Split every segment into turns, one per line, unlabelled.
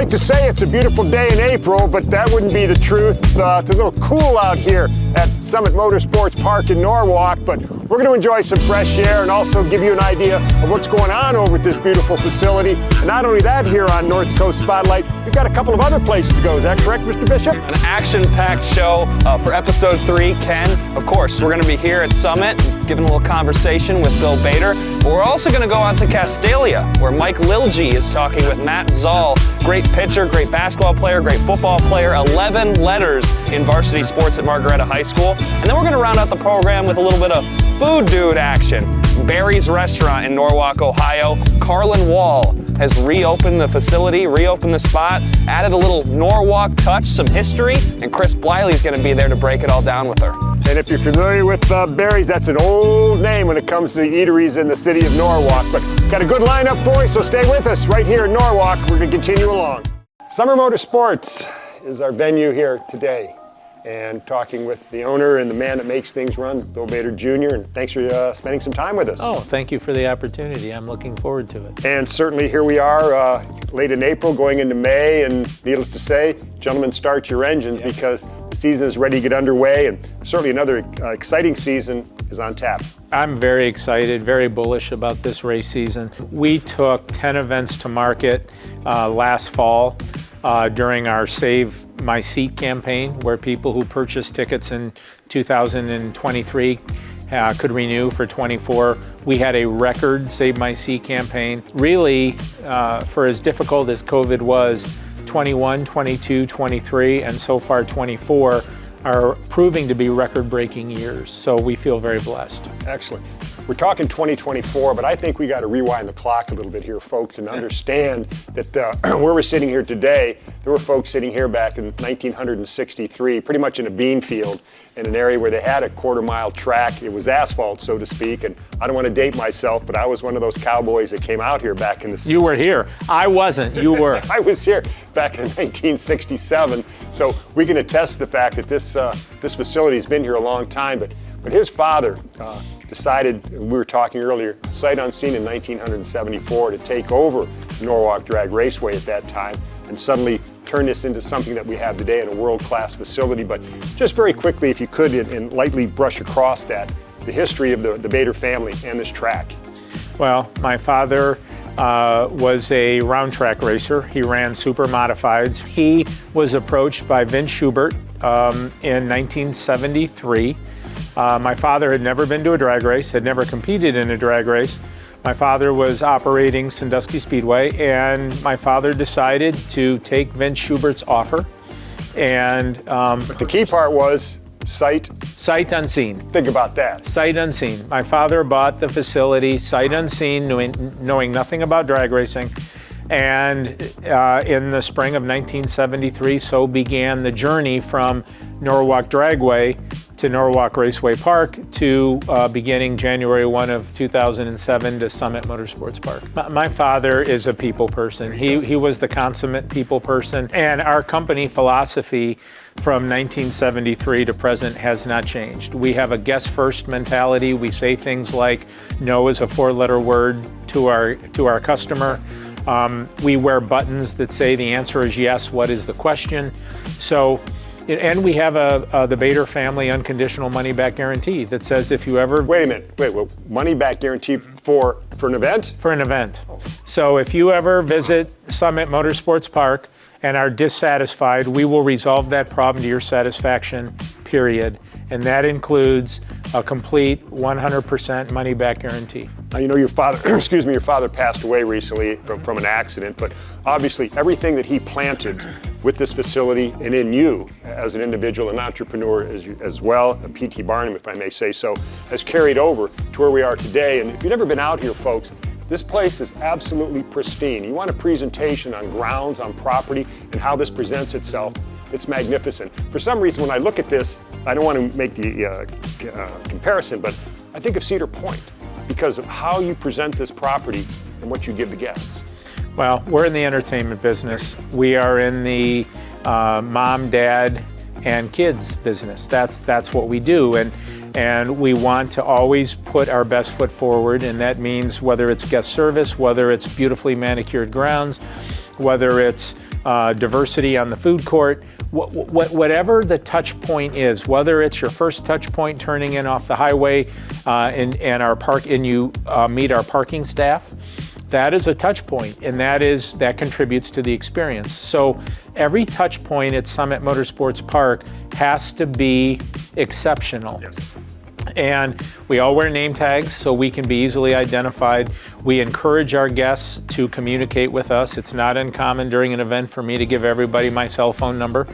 like to say it's a beautiful day in April, but that wouldn't be the truth. It's a little cool out here at Summit Motorsports Park in Norwalk, but we're going to enjoy some fresh air and also give you an idea of what's going on over at this beautiful facility. And not only that, here on Northcoast Spotlight, we've got a couple of other places to go. Is that correct, Mr. Bishop?
An action-packed show for episode 3, Ken. Of course, we're going to be here at Summit, giving a little conversation with Bill Bader. But we're also going to go out to Castalia, where Mike Lilgy is talking with Matt Zoll. Great pitcher, great basketball player, great football player, 11 letters in varsity sports at Margaretta High School. And then we're going to round out the program with a little bit of food dude action. Barry's Restaurant in Norwalk, Ohio. Carlin Wall has reopened the facility, reopened the spot, added a little Norwalk touch, some history, and Chris Bliley's going to be there to break it all down with her.
And if you're familiar with Barry's, that's an old name when it comes to eateries in the city of Norwalk. But got a good lineup for you, so stay with us right here in Norwalk. We're going to continue along. Summer Motorsports is our venue here today. And talking with the owner and the man that makes things run, Bill Bader Jr., and thanks for spending some time with us.
Oh, thank you for the opportunity. I'm looking forward to it.
And certainly here we are, late in April, going into May, and needless to say, gentlemen, start your engines because the season is ready to get underway, and certainly another exciting season is on tap.
I'm very excited, very bullish about this race season. We took 10 events to market last fall during our Save My Seat campaign, where people who purchased tickets in 2023 could renew for 24. We had a record Save My Seat campaign. Really, for as difficult as COVID was, 21, 22, 23, and so far 24 are proving to be record-breaking years. So we feel very blessed.
Excellent. We're talking 2024, but I think we got to rewind the clock a little bit here, folks, and understand that where we're sitting here today, there were folks sitting here back in 1963, pretty much in a bean field, in an area where they had a quarter-mile track. It was asphalt, so to speak, and I don't want to date myself, but I was one of those cowboys that came out here back in the...
You were here. I wasn't. You were.
I was here back in 1967, so we can attest to the fact that this facility has been here a long time, but his father decided, we were talking earlier, sight unseen in 1974 to take over Norwalk Drag Raceway at that time and suddenly turn this into something that we have today in a world-class facility. But just very quickly, if you could, and lightly brush across that, the history of the Bader family and this track.
Well, my father was a round track racer. He ran super modifieds. He was approached by Vince Schubert in 1973. My father had never been to a drag race, had never competed in a drag race. My father was operating Sandusky Speedway, and my father decided to take Vince Schubert's offer. And
but the key part was sight
unseen.
Think about that.
Sight unseen. My father bought the facility sight unseen, knowing nothing about drag racing. And in the spring of 1973, so began the journey from Norwalk Dragway to Norwalk Raceway Park to beginning January 1 of 2007 to Summit Motorsports Park. My father is a people person. He was the consummate people person, and our company philosophy from 1973 to present has not changed. We have a guest first mentality. We say things like no is a 4-letter word to our customer. We wear buttons that say the answer is yes, what is the question? So, and we have the Bader family unconditional money back guarantee that says if you ever...
Wait a minute, well, money back guarantee for an event?
For an event. So if you ever visit Summit Motorsports Park and are dissatisfied, we will resolve that problem to your satisfaction, period. And that includes a complete 100% money back guarantee.
Now, you know your father, excuse me, your father passed away recently from an accident, but obviously everything that he planted with this facility and in you as an individual, an entrepreneur as well, a P.T. Barnum, if I may say so, has carried over to where we are today. And if you've never been out here, folks, this place is absolutely pristine. You want a presentation on grounds, on property, and how this presents itself. It's magnificent. For some reason, when I look at this, I don't want to make the comparison, but I think of Cedar Point because of how you present this property and what you give the guests.
Well, we're in the entertainment business. We are in the mom, dad, and kids business. That's what we do. And we want to always put our best foot forward, and that means whether it's guest service, whether it's beautifully manicured grounds, whether it's diversity on the food court. Whatever the touch point is, whether it's your first touch point turning in off the highway and our park, and you meet our parking staff, that is a touch point, and that contributes to the experience. So every touch point at Summit Motorsports Park has to be exceptional.
Yes.
And we all wear name tags so we can be easily identified. We encourage our guests to communicate with us. It's not uncommon during an event for me to give everybody my cell phone number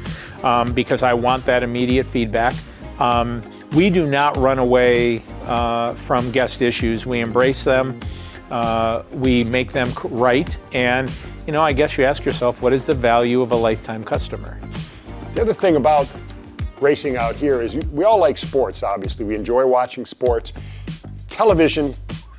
because I want that immediate feedback. We do not run away from guest issues. We embrace them. We make them right. And, I guess you ask yourself, what is the value of a lifetime customer?
The other thing about racing out here is we all like sports, obviously. We enjoy watching sports. Television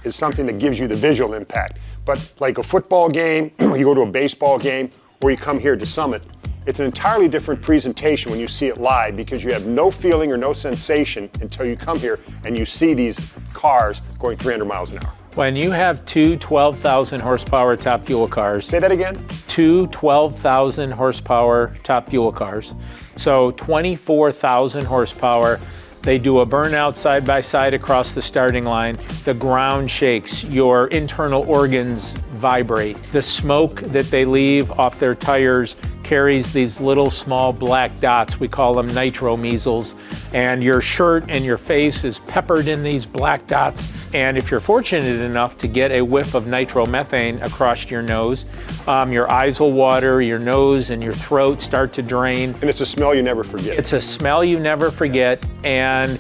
is something that gives you the visual impact. But like a football game, you go to a baseball game, or you come here to Summit, it's an entirely different presentation when you see it live because you have no feeling or no sensation until you come here and you see these cars going 300 miles an hour.
When you have two 12,000 horsepower top fuel cars.
Say that again?
Two 12,000 horsepower top fuel cars. So 24,000 horsepower. They do a burnout side by side across the starting line. The ground shakes, your internal organs vibrate. The smoke that they leave off their tires carries these little small black dots. We call them nitro measles. And your shirt and your face is peppered in these black dots. And if you're fortunate enough to get a whiff of nitromethane across your nose, your eyes will water, your nose and your throat start to drain.
And it's a smell you never forget.
It's a smell you never forget. And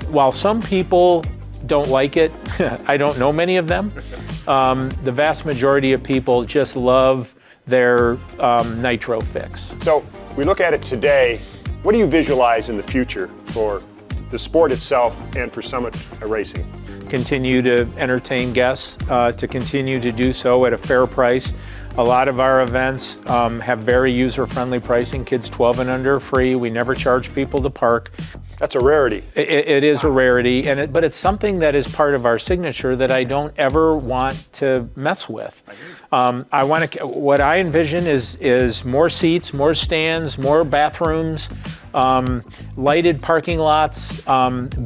while some people don't like it, I don't know many of them, the vast majority of people just love their nitro fix.
So we look at it today. What do you visualize in the future for the sport itself and for Summit Racing?
Continue to entertain guests, to continue to do so at a fair price. A lot of our events have very user-friendly pricing. Kids 12 and under free. We never charge people to park.
That's a rarity.
It is a rarity, but it's something that is part of our signature that I don't ever want to mess with. What I envision is more seats, more stands, more bathrooms, lighted parking lots,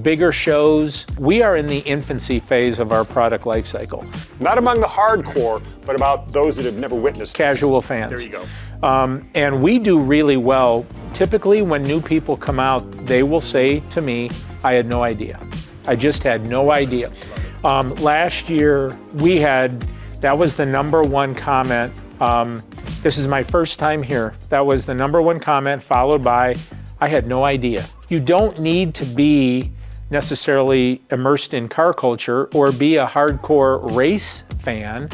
bigger shows. We are in the infancy phase of our product life cycle.
Not among the hardcore, but about those that have never witnessed
Casual fans.
There you go.
And we do really well. Typically, when new people come out, they will say to me, I had no idea. I just had no idea. Last year, that was the number one comment. This is my first time here. That was the number one comment, followed by, I had no idea. You don't need to be necessarily immersed in car culture or be a hardcore race fan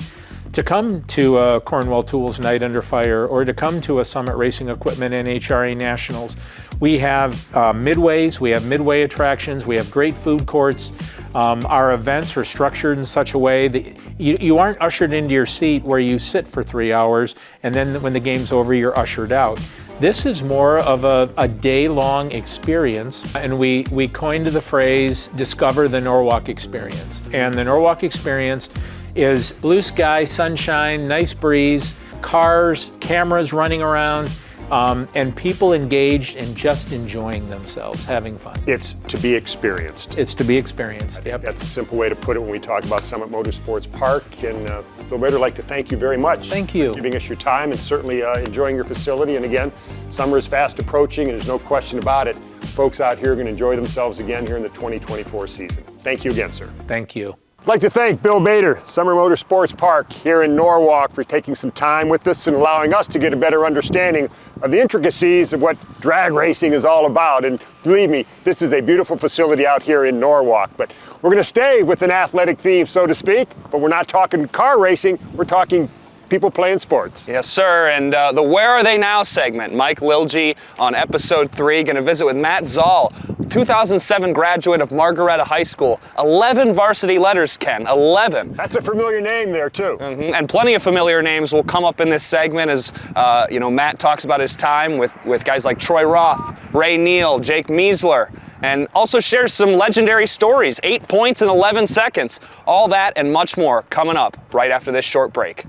to come to a Cornwell Tools Night Under Fire or to come to a Summit Racing Equipment NHRA Nationals. We have midways, we have midway attractions, we have great food courts. Our events are structured in such a way that you aren't ushered into your seat where you sit for 3 hours and then when the game's over, you're ushered out. This is more of a day-long experience, and we coined the phrase, discover the Norwalk experience. And the Norwalk experience is blue sky, sunshine, nice breeze, cars, cameras running around, and people engaged and just enjoying themselves, having fun.
It's to be experienced.
It's to be experienced, yep.
That's a simple way to put it when we talk about Summit Motorsports Park. And Bill Bader, I'd like to thank you very much.
Thank you.
For giving us your time and certainly enjoying your facility. And again, summer is fast approaching and there's no question about it. Folks out here are going to enjoy themselves again here in the 2024 season. Thank you again, sir.
Thank you.
I'd like to thank Bill Bader, Summer Motorsports Park here in Norwalk, for taking some time with us and allowing us to get a better understanding of the intricacies of what drag racing is all about. And believe me, this is a beautiful facility out here in Norwalk. But we're going to stay with an athletic theme, so to speak, but we're not talking car racing, we're talking people playing sports.
Yes, sir. And the Where Are They Now segment, Mike Lilge on episode 3, going to visit with Matt Zoll, 2007 graduate of Margaretta High School. 11 varsity letters, Ken, 11.
That's a familiar name there, too.
And plenty of familiar names will come up in this segment as, Matt talks about his time with guys like Troy Roth, Ray Neal, Jake Meisler, and also shares some legendary stories, 8 points in 11 seconds. All that and much more coming up right after this short break.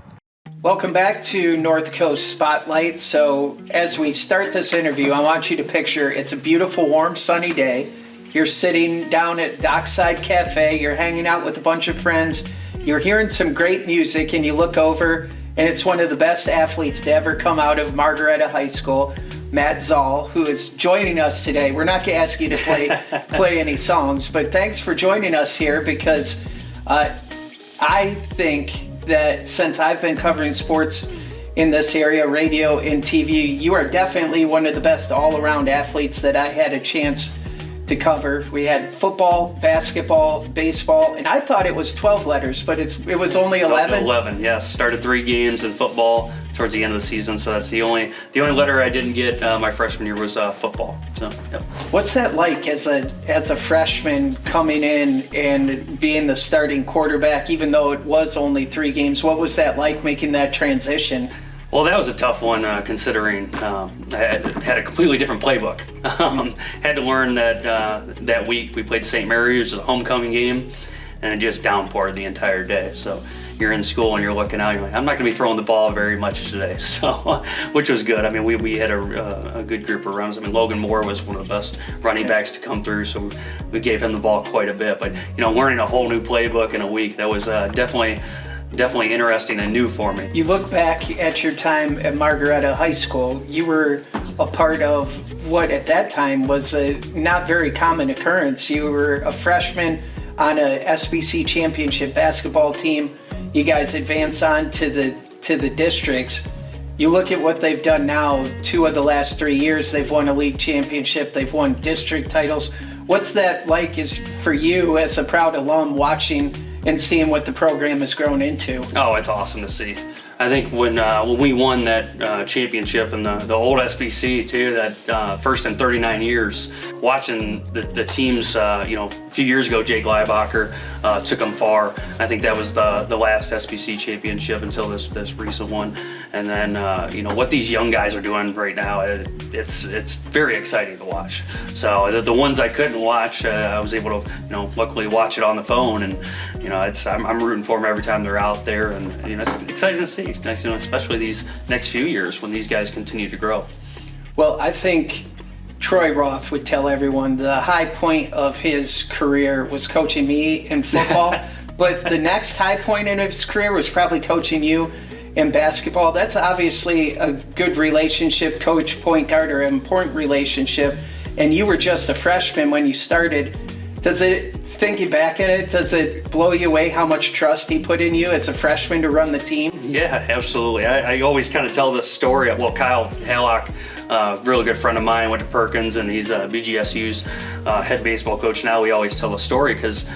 Welcome back to Northcoast Spotlight. So as we start this interview, I want you to picture it's a beautiful, warm, sunny day. You're sitting down at Dockside Cafe, you're hanging out with a bunch of friends, you're hearing some great music, and you look over and it's one of the best athletes to ever come out of Margaretta High School, Matt Zoll, who is joining us today. We're not going to ask you to play any songs, but thanks for joining us here, because I think that since I've been covering sports in this area, radio and TV, you are definitely one of the best all-around athletes that I had a chance to cover. We had football, basketball, baseball, and I thought it was 12 letters, but it was only 11.
11, yes. Started 3 games in football towards the end of the season, so that's the only letter I didn't get my freshman year was football. So, yep.
What's that like as a freshman coming in and being the starting quarterback, even though it was only 3 games? What was that like, making that transition?
Well, that was a tough one, considering I had a completely different playbook. Had to learn that week we played St. Mary's, it was a homecoming game, and it just downpoured the entire day. So you're in school and you're looking out, you're like, I'm not going to be throwing the ball very much today, so which was good. I mean, we had a good group of runs. I mean, Logan Moore was one of the best running backs to come through, so we gave him the ball quite a bit. But learning a whole new playbook in a week, that was definitely interesting and new for me.
You look back at your time at Margaretta High School, you were a part of what at that time was a not very common occurrence. You were a freshman on a SBC championship basketball team. You guys advance on to the districts. You look at what they've done now, 2 of the last 3 years, they've won a league championship, they've won district titles. What's that like for you as a proud alum watching and seeing what the program has grown into?
Oh, it's awesome to see. I think when we won that championship in the old SBC too, that first in 39 years, watching the teams, a few years ago, Jake Leibacher took them far. I think that was the last SBC championship until this recent one. And then, what these young guys are doing right now, it's very exciting to watch. So the ones I couldn't watch, I was able to, luckily watch it on the phone, and I'm rooting for them every time they're out there, and it's exciting to see. Especially these next few years when these guys continue to grow.
Well, I think Troy Roth would tell everyone the high point of his career was coaching me in football, but the next high point in his career was probably coaching you in basketball. That's obviously a good relationship, coach, point guard, or an important relationship, and you were just a freshman when you started. Thinking back at it, does it blow you away how much trust he put in you as a freshman to run the team?
Yeah, absolutely. I always kind of tell this story. Well, Kyle Hallock, really good friend of mine, went to Perkins, and he's BGSU's head baseball coach now. We always tell the story because,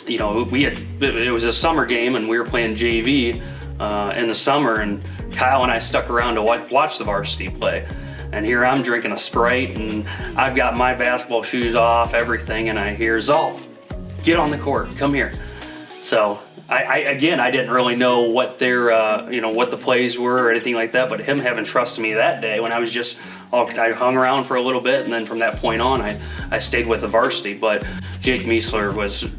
it was a summer game and we were playing JV in the summer, and Kyle and I stuck around to watch the varsity play. And here I'm drinking a Sprite, and I've got my basketball shoes off, everything, and I hear, Zoll, get on the court, come here. So I didn't really know what their, what the plays were or anything like that, but him having trusted me that day when I was I hung around for a little bit, and then from that point on, I stayed with the varsity. But Jake Meisler was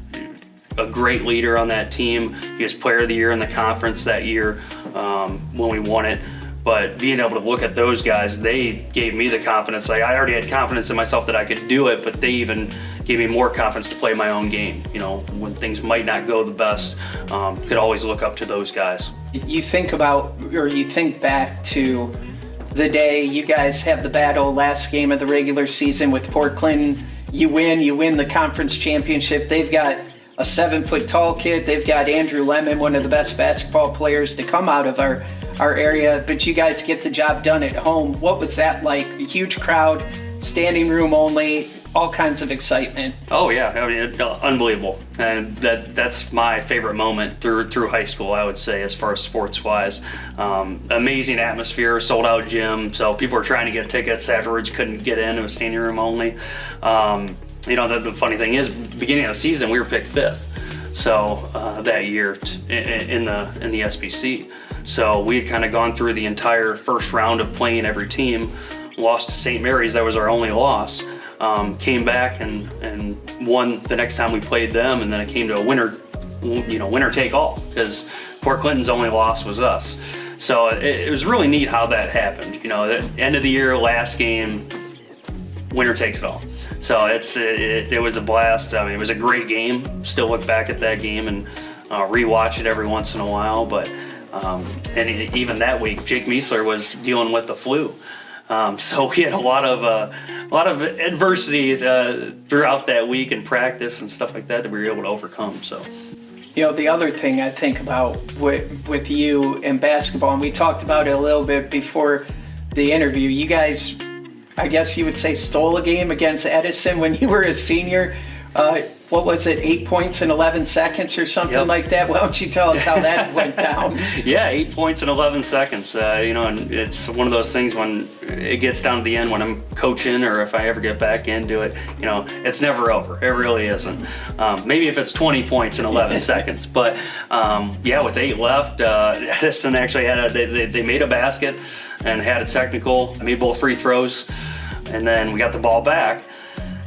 a great leader on that team. He was player of the year in the conference that year when we won it. But being able to look at those guys, they gave me the confidence. I already had confidence in myself that I could do it, but they even gave me more confidence to play my own game. When things might not go the best, could always look up to those guys.
You think back to the day you guys have the battle last game of the regular season with Portland. You win the conference championship. They've got a 7-foot tall kid. They've got Andrew Lemon, one of the best basketball players to come out of our area, but you guys get the job done at home. What was that like? A huge crowd, standing room only, all kinds of excitement.
Oh yeah, unbelievable. And that's my favorite moment through high school, I would say, as far as sports wise. Amazing atmosphere, sold out gym, so people were trying to get tickets afterwards, couldn't get in, it was standing room only. The funny thing is, beginning of the season, we were picked 5th. So that year in the SBC. So we had kind of gone through the entire first round of playing every team, lost to St. Mary's, that was our only loss. Came back and won the next time we played them, and then it came to a winner winner take all, because Fort Clinton's only loss was us. So it was really neat how that happened. The end of the year, last game, winner takes it all. So it was a blast. I mean, it was a great game. Still look back at that game and rewatch it every once in a while. But even that week, Jake Meisler was dealing with the flu. So we had a lot of adversity throughout that week in practice and stuff like that we were able to overcome. So.
The other thing I think about with you in basketball, and we talked about it a little bit before the interview, you guys, I guess you would say, stole a game against Edison when you were a senior. What was it, 8 points in 11 seconds or something like that? Why don't you tell us how that went down?
Yeah, 8 points in 11 seconds. And it's one of those things when it gets down to the end when I'm coaching, or if I ever get back into it, it's never over. It really isn't. Maybe if it's 20 points in 11 seconds. But with 8 left, Edison actually they made a basket and had a technical, made both free throws, and then we got the ball back.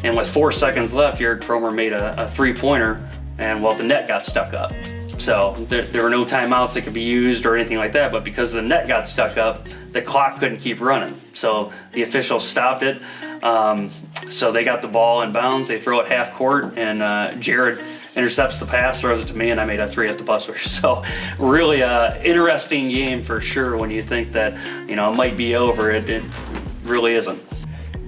And with 4 seconds left, Jared Cromer made a three-pointer, and the net got stuck up. So there were no timeouts that could be used or anything like that, but because the net got stuck up, the clock couldn't keep running. So the officials stopped it. So they got the ball in bounds, they throw it half court, and Jared intercepts the pass, throws it to me, and I made a 3 at the buzzer. So really interesting game for sure when you think that, it might be over. It really isn't.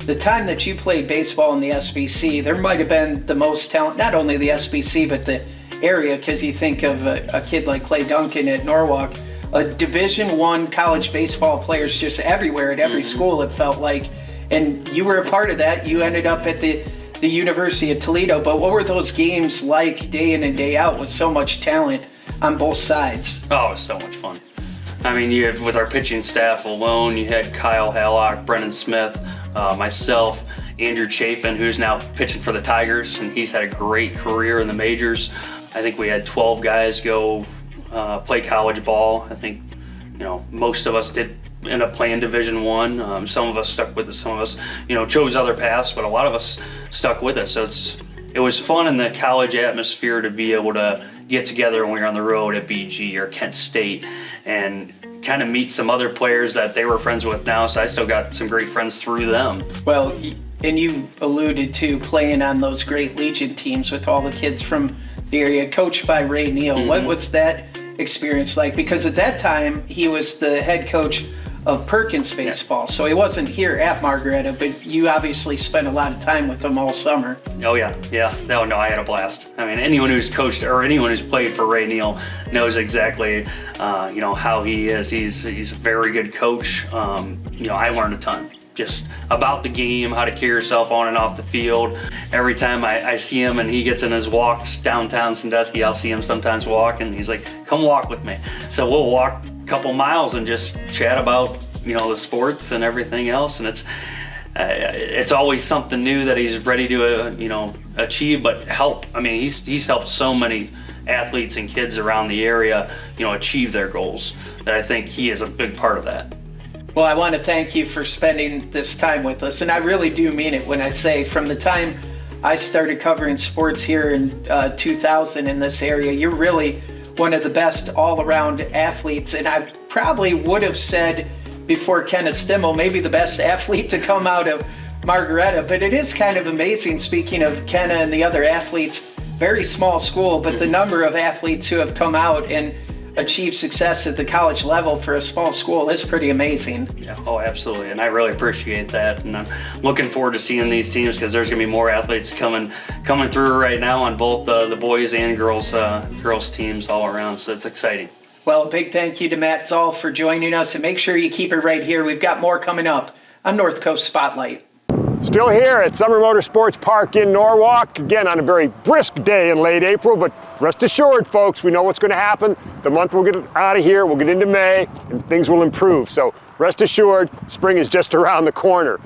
The time that you played baseball in the SBC, there might have been the most talent, not only the SBC, but the area, because you think of a kid like Clay Duncan at Norwalk, a Division I college baseball players just everywhere at every school, it felt like. And you were a part of that. You ended up at the University of Toledo. But what were those games like day in and day out with so much talent on both sides?
Oh, it was so much fun. I mean, with our pitching staff alone, you had Kyle Hallock, Brennan Smith, myself, Andrew Chafin, who's now pitching for the Tigers, and he's had a great career in the majors. I think we had 12 guys go play college ball. I think, most of us did end up playing Division I. Some of us stuck with it. Some of us, chose other paths, but a lot of us stuck with it. So it was fun in the college atmosphere to be able to get together when we were on the road at BG or Kent State and kind of meet some other players that they were friends with now. So I still got some great friends through them.
Well, and you alluded to playing on those great Legion teams with all the kids from the area, coached by Ray Neal. Mm-hmm. What was that experience like? Because at that time, he was the head coach of Perkins baseball. So he wasn't here at Margaretta, but you obviously spent a lot of time with them all summer.
Oh yeah. No, I had a blast. I mean, anyone who's coached or anyone who's played for Ray Neal knows exactly, how he is. He's a very good coach. I learned a ton just about the game, how to carry yourself on and off the field. Every time I see him and he gets in his walks downtown Sandusky, I'll see him sometimes walk, and he's like, come walk with me. So we'll walk a couple miles and just chat about, the sports and everything else. And it's always something new that he's ready to, achieve, but help. I mean, he's helped so many athletes and kids around the area, achieve their goals, that I think he is a big part of that.
Well, I want to thank you for spending this time with us, and I really do mean it when I say from the time I started covering sports here in 2000 in this area, you're really one of the best all-around athletes, and I probably would have said before Kenneth Stimmel, maybe the best athlete to come out of Margaretta, but it is kind of amazing, speaking of Kenna and the other athletes, very small school, but the number of athletes who have come out and achieve success at the college level for a small school is pretty amazing.
Yeah, oh, absolutely, and I really appreciate that, and I'm looking forward to seeing these teams because there's going to be more athletes coming through right now on both the boys and girls teams all around, so it's exciting.
Well, a big thank you to Matt Zoll for joining us, and make sure you keep it right here. We've got more coming up on Northcoast Spotlight.
Still here at Summer Motorsports Park in Norwalk, again on a very brisk day in late April, but rest assured, folks, we know what's going to happen. The month we'll get out of here, we'll get into May, and things will improve. So rest assured, spring is just around the corner.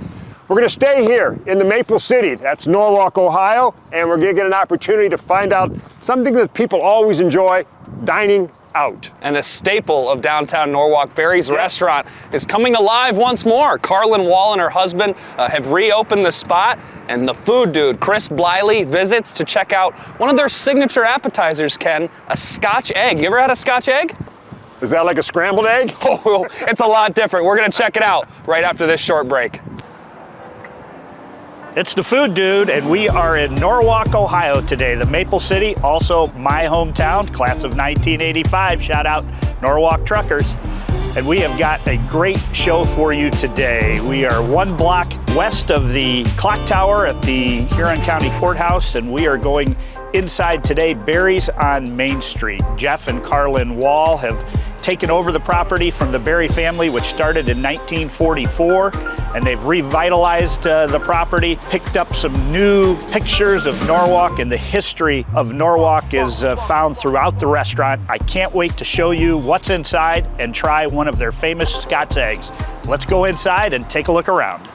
We're going to stay here in the Maple City, that's Norwalk, Ohio, and we're going to get an opportunity to find out something that people always enjoy, dining out.
And a staple of downtown Norwalk, Barry's Restaurant, is coming alive once more. Carlin Wall and her husband have reopened the spot, and the food dude, Chris Bliley, visits to check out one of their signature appetizers, Ken, a Scotch egg. You ever had a Scotch egg?
Is that like a scrambled egg?
Oh, it's a lot different. We're gonna check it out right after this short break.
It's the Food Dude, and we are in Norwalk, Ohio today, the Maple City, also my hometown, class of 1985. Shout out Norwalk Truckers. And we have got a great show for you today. We are 1 block west of the clock tower at the Huron County Courthouse, and we are going inside today, Barry's on Main Street. Jeff and Carlin Wall have taken over the property from the Barry family, which started in 1944, and they've revitalized the property, picked up some new pictures of Norwalk, and the history of Norwalk is found throughout the restaurant. I can't wait to show you what's inside and try one of their famous Scott's eggs. Let's go inside and take a look around.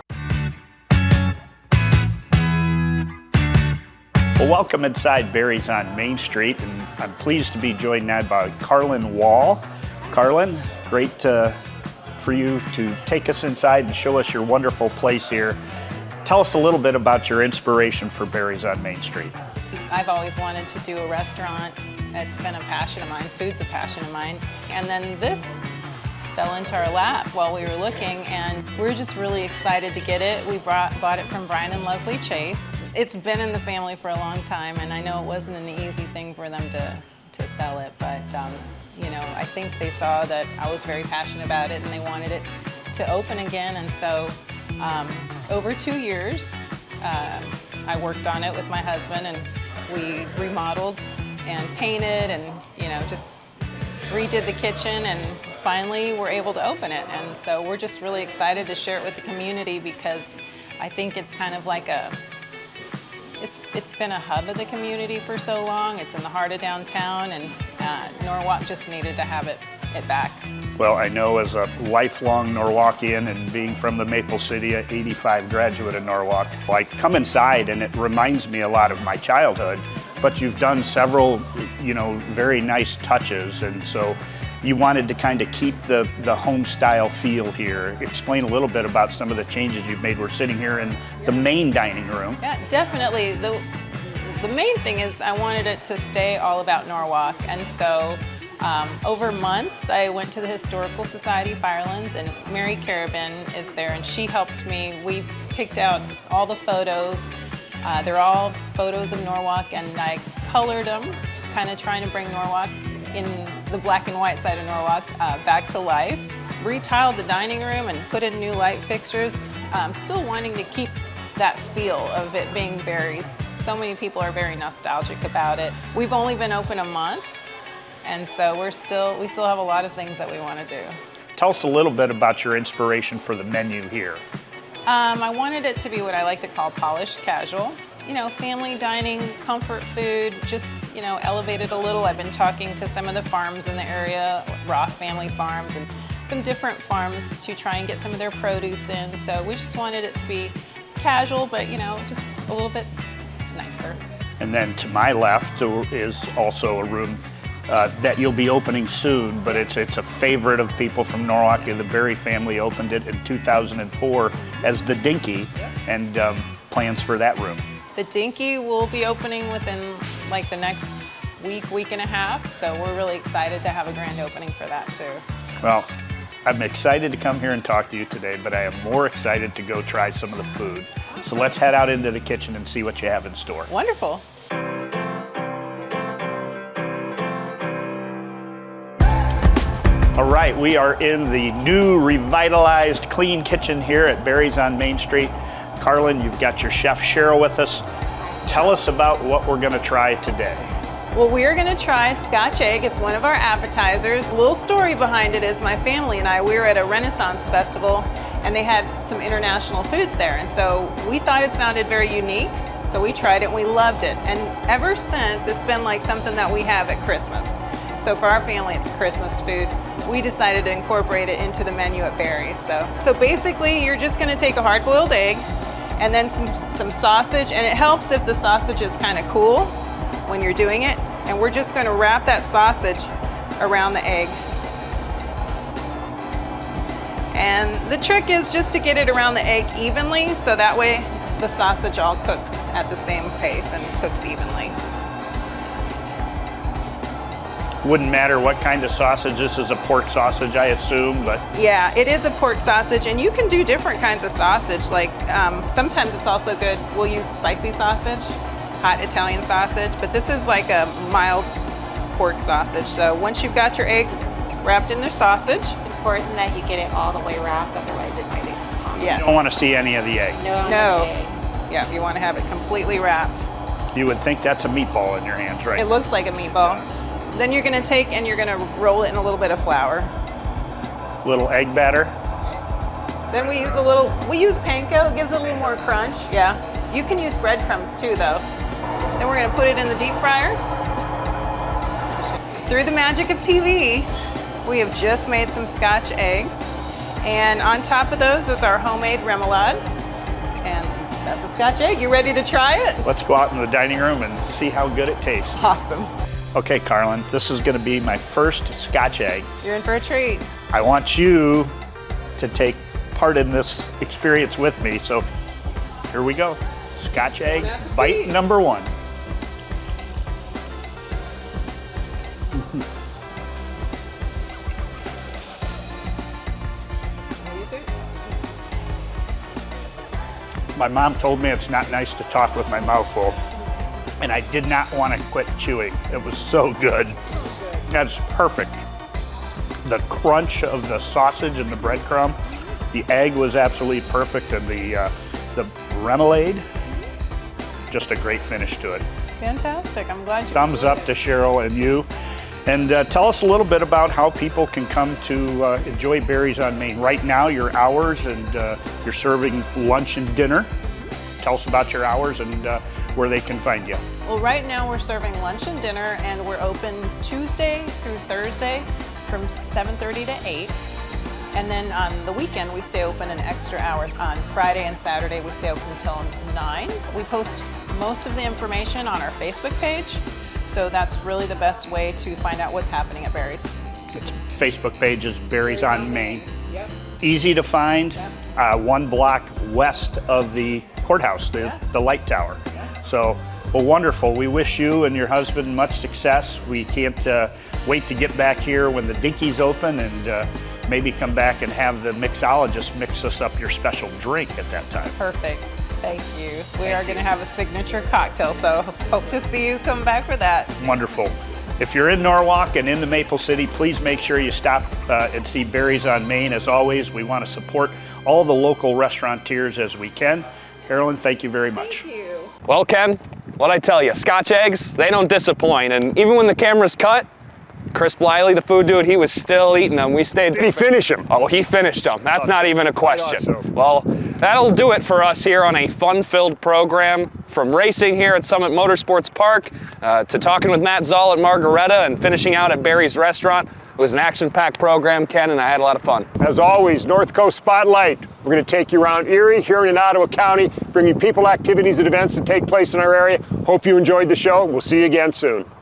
Well, welcome inside Barry's on Main Street, and I'm pleased to be joined now by Carlin Wall. Carlin, great for you to take us inside and show us your wonderful place here. Tell us a little bit about your inspiration for Barry's on Main Street.
I've always wanted to do a restaurant. It's been a passion of mine. Food's a passion of mine. And then this fell into our lap while we were looking, and we're just really excited to get it. We bought it from Brian and Leslie Chase. It's been in the family for a long time, and I know it wasn't an easy thing for them to sell it, but you know, I think they saw that I was very passionate about it and they wanted it to open again. And so over 2 years, I worked on it with my husband, and we remodeled and painted and, you know, just redid the kitchen, and finally we're able to open it. And so we're just really excited to share it with the community, because I think it's kind of like it's been a hub of the community for so long. It's in the heart of downtown, and Norwalk just needed to have it back.
Well, I know as a lifelong Norwalkian and being from the Maple City, an 85 graduate of Norwalk, I come inside and it reminds me a lot of my childhood, but you've done several, you know, very nice touches, and so you wanted to kind of keep the home style feel here. Explain a little bit about some of the changes you've made. We're sitting here in the main dining room.
Yeah, definitely. The main thing is I wanted it to stay all about Norwalk, and so over months I went to the Historical Society Firelands, and Mary Carabin is there, and she helped me. We picked out all the photos. They're all photos of Norwalk, and I colored them, kind of trying to bring Norwalk in the black and white side of Norwalk back to life. Retiled the dining room and put in new light fixtures, still wanting to keep that feel of it being Barry's. So many people are very nostalgic about it. We've only been open a month, and so we still have a lot of things that we want to do.
Tell us a little bit about your inspiration for the menu here.
I wanted it to be what I like to call polished casual. You know, family dining, comfort food, just, you know, elevated a little. I've been talking to some of the farms in the area, Roth Family Farms, and some different farms to try and get some of their produce in. So we just wanted it to be casual, but, you know, just a little bit nicer.
And then to my left is also a room that you'll be opening soon, but it's a favorite of people from Norwalk. The Barry family opened it in 2004 as the Dinky, and plans for that room.
The Dinky will be opening within like the next week and a half, so we're really excited to have a grand opening for that too.
Well, I'm excited to come here and talk to you today, but I am more excited to go try some of the food. So let's head out into the kitchen and see what you have in store.
Wonderful.
All right, we are in the new revitalized clean kitchen here at Barry's on Main Street. Carlin, you've got your chef Cheryl with us. Tell us about what we're gonna try today.
Well, we are gonna try Scotch egg. It's one of our appetizers. A little story behind it is my family and I, we were at a Renaissance festival and they had some international foods there. And so we thought it sounded very unique. So we tried it and we loved it. And ever since, it's been like something that we have at Christmas. So for our family, it's a Christmas food. We decided to incorporate it into the menu at Barry's. So basically, you're just gonna take a hard-boiled egg and then some sausage, and it helps if the sausage is kind of cool when you're doing it. And we're just gonna wrap that sausage around the egg. And the trick is just to get it around the egg evenly, so that way the sausage all cooks at the same pace and cooks evenly.
Wouldn't matter what kind of sausage. This is a pork sausage, I assume, but
Yeah, it is a pork sausage, and you can do different kinds of sausage. Like sometimes it's also good, we'll use spicy sausage, hot Italian sausage, but this is like a mild pork sausage. So once you've got your egg wrapped in the sausage,
Important that you get it all the way wrapped, otherwise it might be.
yes.
you don't want to see any of the egg.
No. Yeah, you want to have it completely wrapped.
You would think that's a meatball in your hands, right?
It looks like a meatball. Then you're going to take and you're going to roll it in a little bit of flour.
Little egg batter.
Then we use panko, it gives it a little more crunch. Yeah. You can use breadcrumbs too though. Then we're going to put it in the deep fryer. Through the magic of TV, we have just made some Scotch eggs. And on top of those is our homemade remoulade. And that's a Scotch egg. You ready to try it?
Let's go out in the dining room and see how good it tastes.
Awesome.
Okay, Carlin, this is going to be my first Scotch egg.
You're in for a treat.
I want you to take part in this experience with me, so here we go. Scotch egg, bite number one. My mom told me it's not nice to talk with my mouth full, and I did not want to quit chewing. It was so good. That's perfect. The crunch of the sausage and the breadcrumb, the egg was absolutely perfect, and the remoulade, just a great finish to it.
Fantastic. I'm glad you
Thumbs up to Cheryl and you. And tell us a little bit about how people can come to enjoy Berries on Main. Right now, your hours, and you're serving lunch and dinner. Tell us about your hours and where they can find you.
Well, right now we're serving lunch and dinner, and we're open Tuesday through Thursday from 7:30 to 8. And then on the weekend, we stay open an extra hour. On Friday and Saturday, we stay open until 9. We post most of the information on our Facebook page, so that's really the best way to find out what's happening at Berries.
Its Facebook page is Berries on Main. Yep. Easy to find, 1 block west of the courthouse, the light tower. So, well, wonderful. We wish you and your husband much success. We can't wait to get back here when the Dinky's open, and maybe come back and have the mixologist mix us up your special drink at that time.
Perfect. Thank you. We are going to have a signature cocktail, so hope to see you come back for that.
Wonderful. If you're in Norwalk and in the Maple City, please make sure you stop and see Berries on Main. As always, we want to support all the local restaurateurs as we can. Carolyn, thank you very much.
Thank you.
Well, Ken, what'd I tell you? Scotch eggs, they don't disappoint. And even when the camera's cut, Chris Bliley, the food dude, he was still eating them. We stayed.
Did he finish them?
Oh, he finished them. That's not even a question.
so.
Well, that'll do it for us here on a fun-filled program. From racing here at Summit Motorsports Park to talking with Matt Zoll at Margaretta and finishing out at Barry's Restaurant. It was an action-packed program, Ken, and I had a lot of fun.
As always, Northcoast Spotlight. We're going to take you around Erie, here in Ottawa County, bring you people, activities, and events that take place in our area. Hope you enjoyed the show. We'll see you again soon.